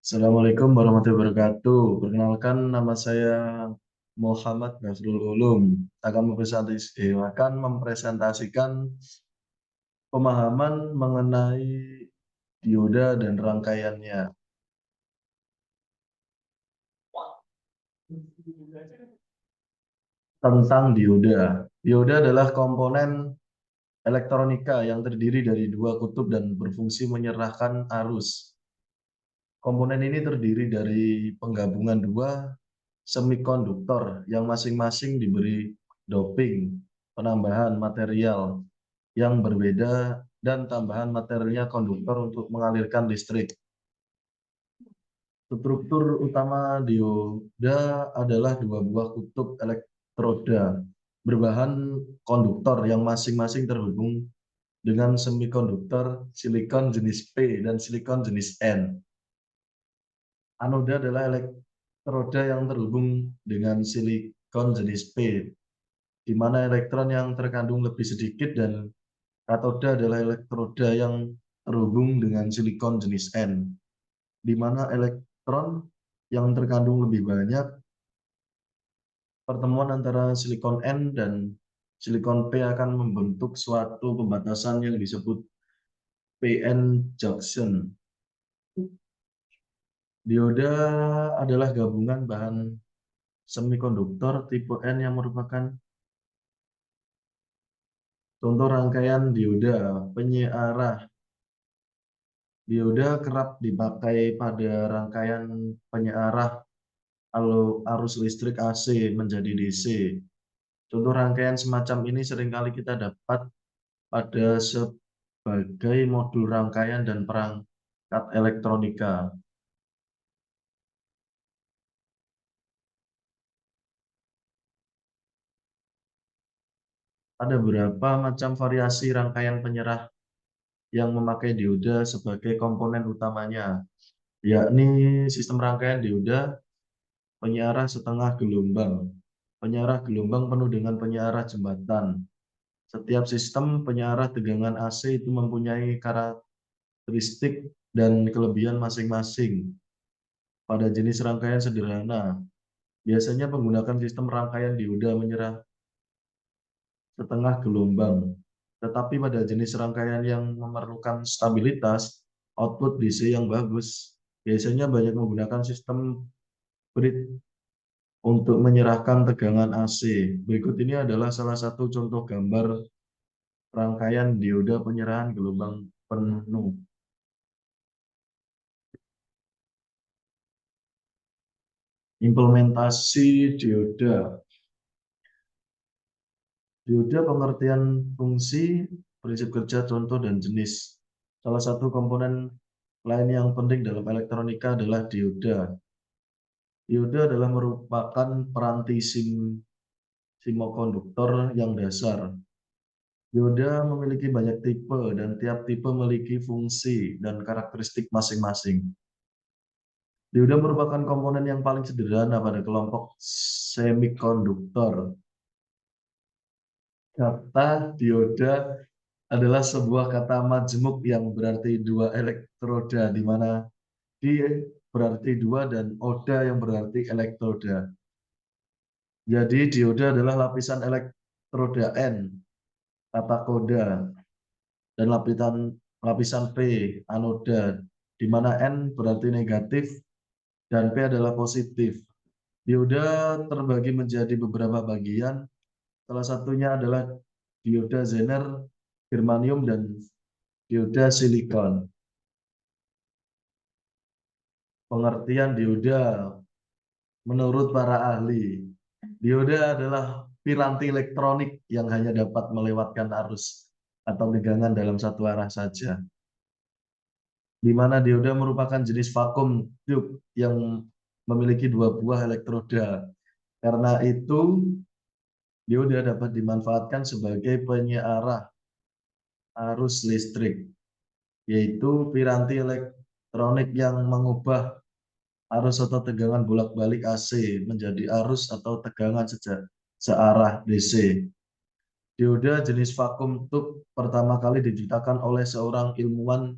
Assalamualaikum warahmatullahi wabarakatuh. Perkenalkan, nama saya Muhammad Nasrul Ulum. Akan mempresentasikan pemahaman mengenai dioda dan rangkaiannya. Tentang dioda. Dioda adalah komponen elektronika yang terdiri dari dua kutub dan berfungsi menyerahkan arus. Komponen ini terdiri dari penggabungan dua semikonduktor yang masing-masing diberi doping, penambahan material yang berbeda, dan tambahan materialnya konduktor untuk mengalirkan listrik. Struktur utama dioda adalah dua buah kutub elektroda berbahan konduktor yang masing-masing terhubung dengan semikonduktor silikon jenis P dan silikon jenis N. Anoda adalah elektroda yang terhubung dengan silikon jenis P, di mana elektron yang terkandung lebih sedikit, dan katoda adalah elektroda yang terhubung dengan silikon jenis N, di mana elektron yang terkandung lebih banyak. Pertemuan antara silikon N dan silikon P akan membentuk suatu pembatasan yang disebut PN junction. Dioda adalah gabungan bahan semikonduktor tipe N yang merupakan contoh rangkaian dioda penyiarah. Dioda kerap dipakai pada rangkaian penyiarah arus listrik AC menjadi DC. Contoh rangkaian semacam ini seringkali kita dapat pada sebagai modul rangkaian dan perangkat elektronika. Ada beberapa macam variasi rangkaian penyerah yang memakai dioda sebagai komponen utamanya, yakni sistem rangkaian dioda penyiarah setengah gelombang, penyiarah gelombang penuh dengan penyiarah jembatan. Setiap sistem penyiarah tegangan AC itu mempunyai karakteristik dan kelebihan masing-masing. Pada jenis rangkaian sederhana, biasanya menggunakan sistem rangkaian dioda menyerah setengah gelombang. Tetapi pada jenis rangkaian yang memerlukan stabilitas output DC yang bagus, biasanya banyak menggunakan sistem bridge untuk menyerahkan tegangan AC. Berikut ini adalah salah satu contoh gambar rangkaian dioda penyerahan gelombang penuh. Implementasi dioda. Dioda pengertian fungsi, prinsip kerja, contoh, dan jenis. Salah satu komponen lain yang penting dalam elektronika adalah dioda. Dioda adalah merupakan peranti semikonduktor yang dasar. Dioda memiliki banyak tipe dan tiap tipe memiliki fungsi dan karakteristik masing-masing. Dioda merupakan komponen yang paling sederhana pada kelompok semikonduktor. Kata dioda adalah sebuah kata majemuk yang berarti dua elektroda, di mana di berarti dua dan oda yang berarti elektroda. Jadi dioda adalah lapisan elektroda N, katakoda, dan lapisan P, anoda, di mana N berarti negatif dan P adalah positif. Dioda terbagi menjadi beberapa bagian. Salah satunya adalah dioda Zener, germanium, dan dioda silikon. Pengertian dioda menurut para ahli, dioda adalah piranti elektronik yang hanya dapat melewatkan arus atau tegangan dalam satu arah saja, di mana dioda merupakan jenis vakum tube yang memiliki dua buah elektroda. Karena itu, dioda dapat dimanfaatkan sebagai penyiarah arus listrik, yaitu piranti elektronik yang mengubah arus atau tegangan bolak-balik AC menjadi arus atau tegangan searah DC. Dioda jenis vakum tube pertama kali diciptakan oleh seorang ilmuwan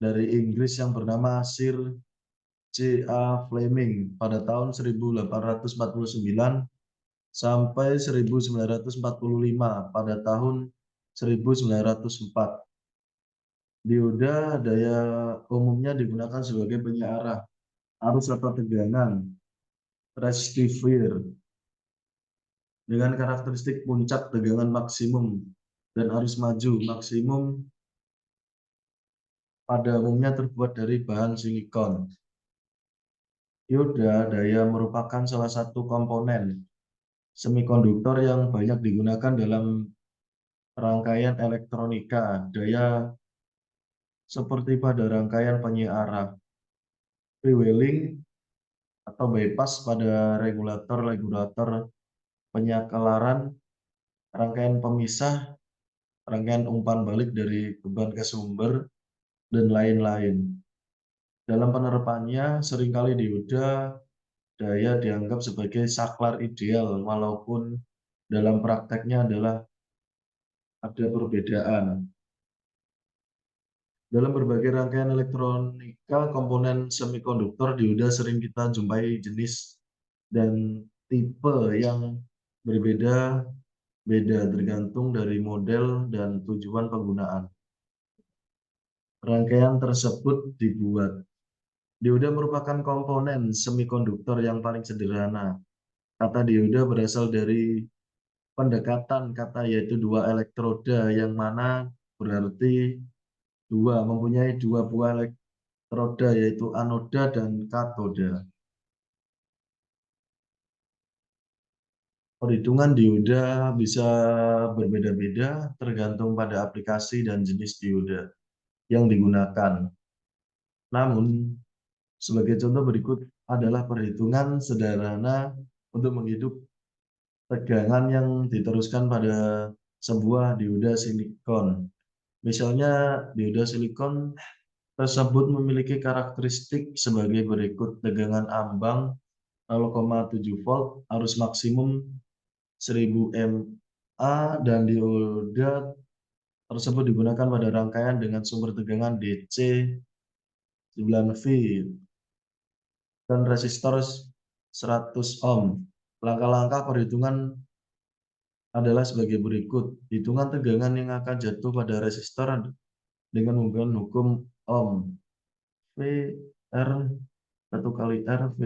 dari Inggris yang bernama Sir C.A. Fleming pada tahun 1849 sampai 1945 pada tahun 1904. Dioda daya umumnya digunakan sebagai penyearah arus atau tegangan rectifier dengan karakteristik puncak tegangan maksimum dan arus maju maksimum pada umumnya terbuat dari bahan silikon. Dioda daya merupakan salah satu komponen semikonduktor yang banyak digunakan dalam rangkaian elektronika daya seperti pada rangkaian penyiaran, freewheeling, atau bypass pada regulator penyakelaran, rangkaian pemisah, rangkaian umpan balik dari beban ke sumber, dan lain-lain. Dalam penerapannya, seringkali dioda daya dianggap sebagai saklar ideal, walaupun dalam prakteknya adalah ada perbedaan. Dalam berbagai rangkaian elektronika, komponen semikonduktor dioda sering kita jumpai jenis dan tipe yang berbeda-beda tergantung dari model dan tujuan penggunaan. Rangkaian tersebut dibuat. Dioda merupakan komponen semikonduktor yang paling sederhana. Kata dioda berasal dari pendekatan kata yaitu dua elektroda yang mana berarti mempunyai dua buah elektroda yaitu anoda dan katoda. Perhitungan dioda bisa berbeda-beda tergantung pada aplikasi dan jenis dioda yang digunakan. Namun, sebagai contoh berikut adalah perhitungan sederhana untuk menghidup tegangan yang diteruskan pada sebuah dioda silikon. Misalnya, dioda silikon tersebut memiliki karakteristik sebagai berikut: tegangan ambang 0,7 volt, arus maksimum 1000 mA, dan dioda tersebut digunakan pada rangkaian dengan sumber tegangan DC 9V dan resistor 100 ohm. Langkah-langkah perhitungan adalah sebagai berikut. Hitungan tegangan yang akan jatuh pada resistor dengan menggunakan hukum Ohm. V R 1 kali R V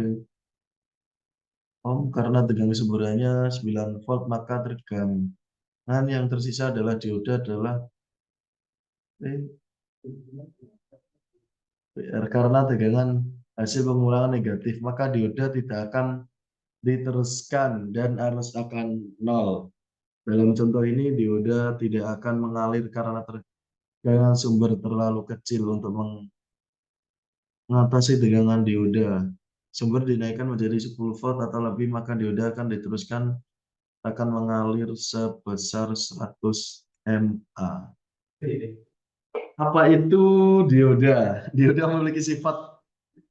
Ohm, karena tegangan sumbernya 9 volt, maka tegangan yang tersisa adalah dioda adalah VR. Karena tegangan hasil pengulangan negatif, maka dioda tidak akan diteruskan dan arus akan nol. Dalam contoh ini, dioda tidak akan mengalir karena tegangan sumber terlalu kecil untuk mengatasi tegangan dioda. Sumber dinaikkan menjadi 10 volt atau lebih, maka dioda akan diteruskan akan mengalir sebesar 100 mA. Apa itu dioda? Dioda memiliki sifat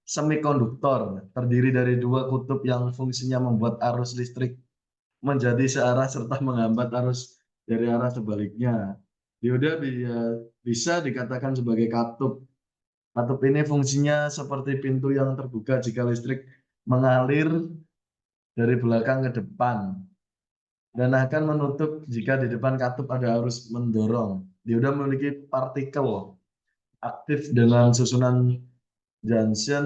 semikonduktor, terdiri dari dua kutub yang fungsinya membuat arus listrik menjadi searah serta menghambat arus dari arah sebaliknya. Dioda bisa dikatakan sebagai katup. Katup ini fungsinya seperti pintu yang terbuka jika listrik mengalir dari belakang ke depan dan akan menutup jika di depan katup ada arus mendorong. Dioda memiliki partikel aktif dengan susunan junction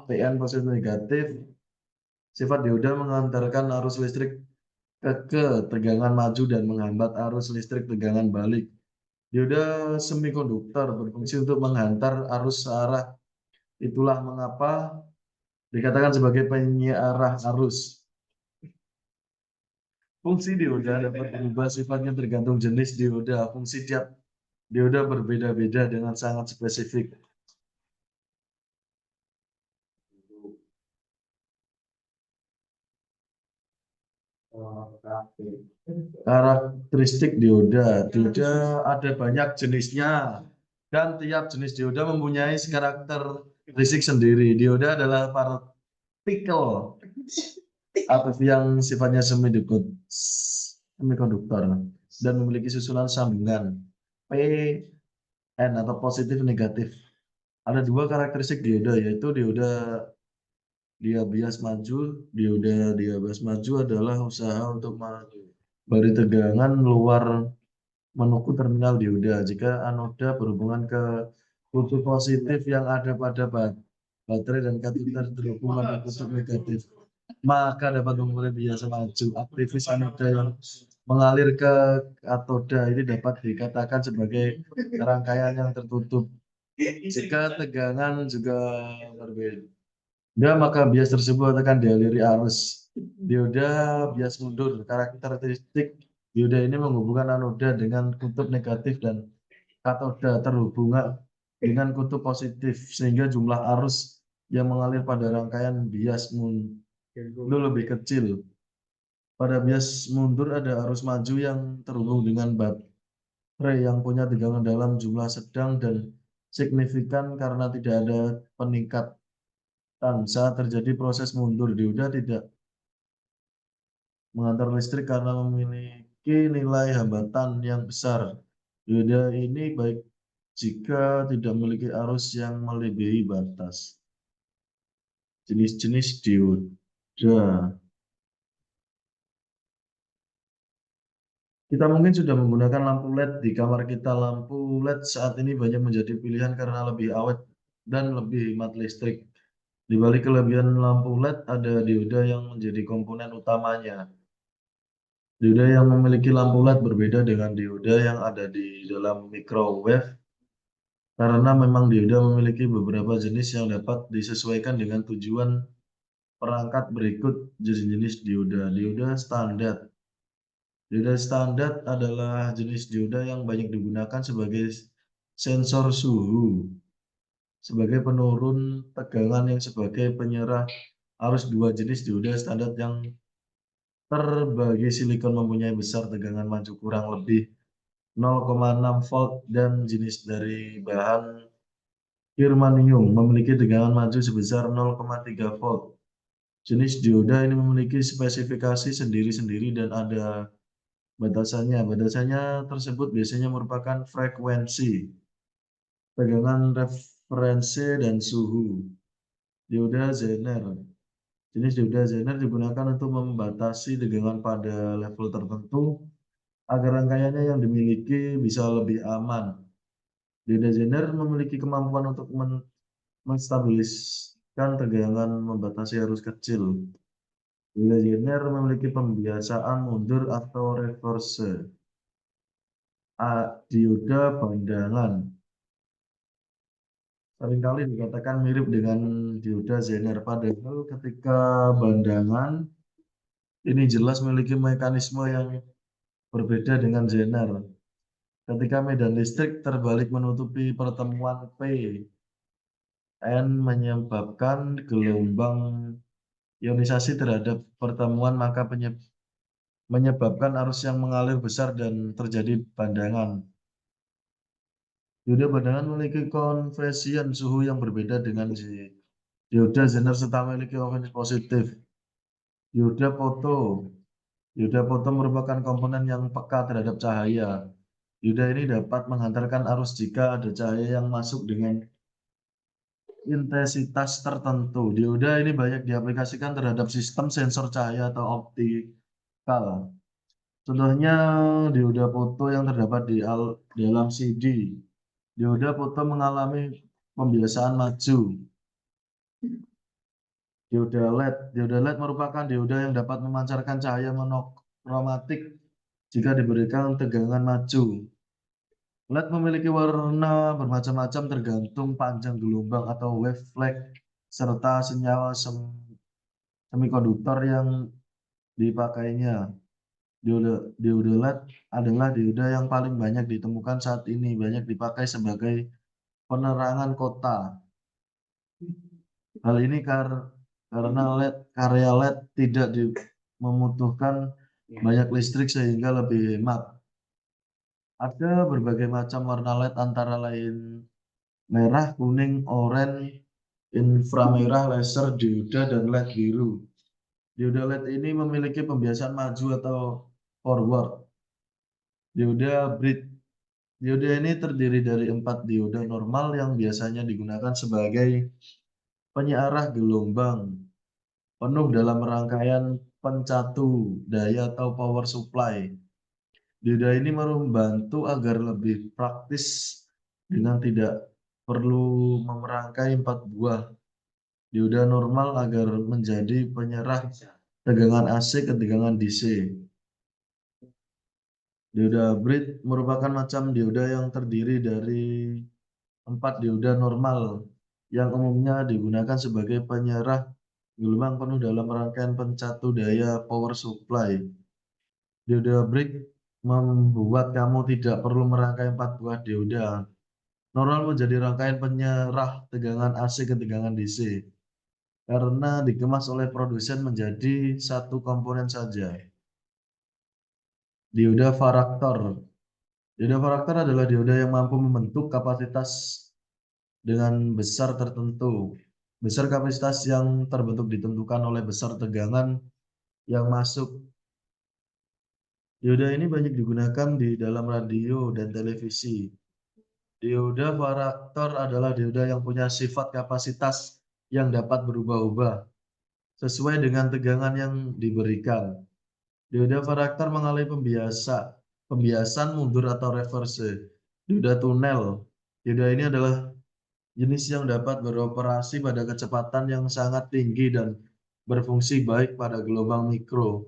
PN positif negatif. Sifat dioda mengantarkan arus listrik ke tegangan maju dan menghambat arus listrik tegangan balik. Dioda semikonduktor berfungsi untuk menghantar arus searah. Itulah mengapa dikatakan sebagai penyearah arus. Fungsi dioda dapat berubah sifatnya tergantung jenis dioda. Fungsi tiap dioda berbeda-beda dengan sangat spesifik. Karakteristik dioda. Dioda ada banyak jenisnya dan tiap jenis dioda mempunyai karakteristik sendiri. Dioda adalah partikel aktif yang sifatnya semikonduktor dan memiliki susunan sambungan PN atau positif negatif. Ada dua karakteristik dioda, yaitu dioda dia bias maju, dia bias maju adalah usaha untuk memberi tegangan luar menuju terminal dioda. Jika anoda berhubungan ke kutub positif yang ada pada baterai dan katoda terhubung pada kutub negatif, maka dapat memulai bias maju. Aktivis anoda yang mengalir ke katoda ini dapat dikatakan sebagai rangkaian yang tertutup. Jika tegangan juga berbeda, maka bias tersebut akan dialiri arus. Dioda bias mundur. Karakteristik dioda ini menghubungkan anoda dengan kutub negatif dan katoda terhubung dengan kutub positif, sehingga jumlah arus yang mengalir pada rangkaian bias mundur lebih kecil. Pada bias mundur ada arus maju yang terhubung dengan baterai yang punya tegangan dalam jumlah sedang dan signifikan karena tidak ada peningkatan saat terjadi proses mundur. Dioda tidak mengantar listrik karena memiliki nilai hambatan yang besar. Dioda ini baik jika tidak memiliki arus yang melebihi batas. Jenis-jenis dioda. Kita mungkin sudah menggunakan lampu LED di kamar kita. Lampu LED saat ini banyak menjadi pilihan karena lebih awet dan lebih hemat listrik. Di balik kelebihan lampu LED ada dioda yang menjadi komponen utamanya. Dioda yang memiliki lampu LED berbeda dengan dioda yang ada di dalam microwave karena memang dioda memiliki beberapa jenis yang dapat disesuaikan dengan tujuan perangkat. Berikut jenis-jenis dioda. Dioda standar. Dioda standar adalah jenis dioda yang banyak digunakan sebagai sensor suhu, sebagai penurun tegangan yang sebagai penyerah arus. Dua jenis dioda standar yang terbagi silikon mempunyai besar tegangan maju kurang lebih 0,6 volt dan jenis dari bahan germanium memiliki tegangan maju sebesar 0,3 volt. Jenis dioda ini memiliki spesifikasi sendiri-sendiri dan ada batasannya. Batasannya tersebut biasanya merupakan frekuensi, tegangan referensi, dan suhu. Dioda Zener. Jenis dioda Zener digunakan untuk membatasi tegangan pada level tertentu agar rangkaiannya yang dimiliki bisa lebih aman. Dioda Zener memiliki kemampuan untuk menstabiliskan tegangan membatasi arus kecil. Dioda Zener memiliki pembiasaan mundur atau reverse. Dioda bandangan seringkali dikatakan mirip dengan dioda Zener, padahal ketika bandangan ini jelas memiliki mekanisme yang berbeda dengan Zener. Ketika medan listrik terbalik menutupi pertemuan P N menyebabkan gelombang ionisasi terhadap pertemuan, maka menyebabkan arus yang mengalir besar dan terjadi bandangan. Dioda bandangan memiliki konversian suhu yang berbeda dengan dioda Zener serta memiliki konvensi positif. Dioda foto. Dioda foto merupakan komponen yang peka terhadap cahaya. Dioda ini dapat menghantarkan arus jika ada cahaya yang masuk dengan intensitas tertentu. Dioda ini banyak diaplikasikan terhadap sistem sensor cahaya atau optikal. Contohnya dioda foto yang terdapat di dalam CD. Dioda foto mengalami pembiasaan maju. Dioda LED. Dioda LED merupakan dioda yang dapat memancarkan cahaya monokromatik jika diberikan tegangan maju. LED memiliki warna bermacam-macam tergantung panjang gelombang atau wavelength serta senyawa semikonduktor yang dipakainya. Dioda LED adalah dioda yang paling banyak ditemukan saat ini, banyak dipakai sebagai penerangan kota. Hal ini karena karya LED tidak membutuhkan banyak listrik sehingga lebih hemat. Ada berbagai macam warna LED antara lain merah, kuning, oranye, inframerah, laser, dioda, dan LED biru. Dioda LED ini memiliki pembiasaan maju atau forward. Dioda bridge. Dioda ini terdiri dari 4 dioda normal yang biasanya digunakan sebagai penyearah gelombang. penuh dalam rangkaian pencatu daya atau power supply. Dioda ini membantu agar lebih praktis dengan tidak perlu memerangkai 4 buah dioda normal agar menjadi penyerah tegangan AC ke tegangan DC. Dioda hybrid merupakan macam dioda yang terdiri dari 4 dioda normal yang umumnya digunakan sebagai penyerah gelombang penuh dalam rangkaian pencatu daya power supply. Dioda hybrid membuat kamu tidak perlu merangkai 4 buah dioda normal menjadi rangkaian penyerah tegangan AC ke tegangan DC karena dikemas oleh produsen menjadi satu komponen saja. Dioda varaktor. Dioda varaktor adalah dioda yang mampu membentuk kapasitas dengan besar tertentu. Besar kapasitas yang terbentuk ditentukan oleh besar tegangan yang masuk. Dioda ini banyak digunakan di dalam radio dan televisi. Dioda varaktor adalah dioda yang punya sifat kapasitas yang dapat berubah-ubah sesuai dengan tegangan yang diberikan. Dioda varaktor mengalami pembiasan mundur atau reverse. Dioda tunel. Dioda ini adalah jenis yang dapat beroperasi pada kecepatan yang sangat tinggi dan berfungsi baik pada gelombang mikro.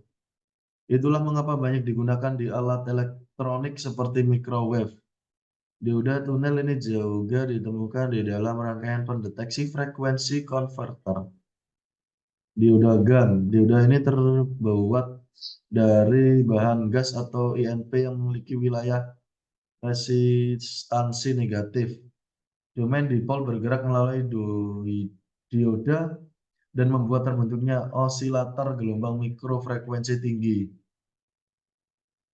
Itulah mengapa banyak digunakan di alat elektronik seperti microwave. Dioda tunel ini juga ditemukan di dalam rangkaian pendeteksi frekuensi konverter. Dioda GaN. Dioda ini terbuat dari bahan gas atau InP yang memiliki wilayah resistansi negatif. Domain dipol bergerak melalui dioda dan membuat terbentuknya osilator gelombang mikrofrekuensi tinggi.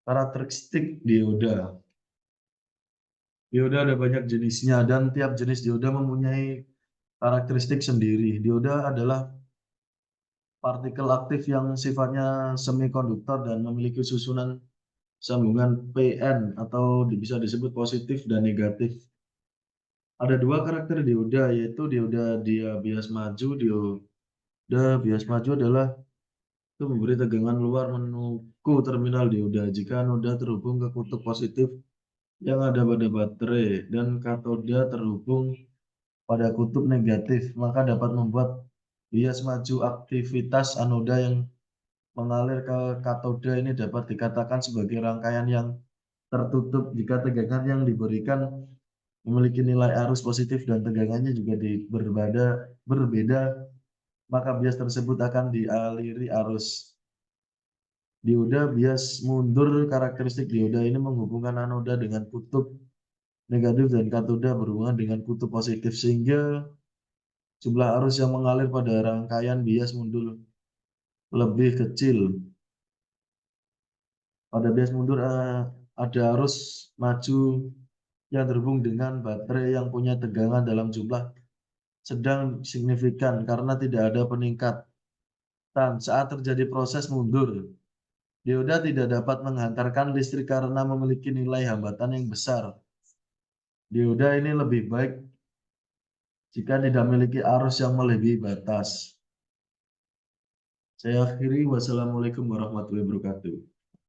Karakteristik dioda. Dioda ada banyak jenisnya dan tiap jenis dioda mempunyai karakteristik sendiri. Dioda adalah partikel aktif yang sifatnya semikonduktor dan memiliki susunan sambungan PN atau bisa disebut positif dan negatif. Ada dua karakter dioda, yaitu dioda dia bias maju. Dioda bias maju adalah itu memberi tegangan luar menuju terminal dioda jika noda terhubung ke kutub positif yang ada pada baterai dan katoda terhubung pada kutub negatif, maka dapat membuat bias maju. Aktivitas anoda yang mengalir ke katoda ini dapat dikatakan sebagai rangkaian yang tertutup jika tegangan yang diberikan memiliki nilai arus positif dan tegangannya juga berbeda, maka bias tersebut akan dialiri arus. Dioda bias mundur. Karakteristik dioda ini menghubungkan anoda dengan kutub negatif dan katoda berhubungan dengan kutub positif sehingga jumlah arus yang mengalir pada rangkaian bias mundur lebih kecil. Pada bias mundur ada arus maju yang terhubung dengan baterai yang punya tegangan dalam jumlah sedang signifikan karena tidak ada peningkatan saat terjadi proses mundur. Dioda tidak dapat menghantarkan listrik karena memiliki nilai hambatan yang besar. Dioda ini lebih baik jika tidak memiliki arus yang melebihi batas. Saya akhiri, wassalamualaikum warahmatullahi wabarakatuh.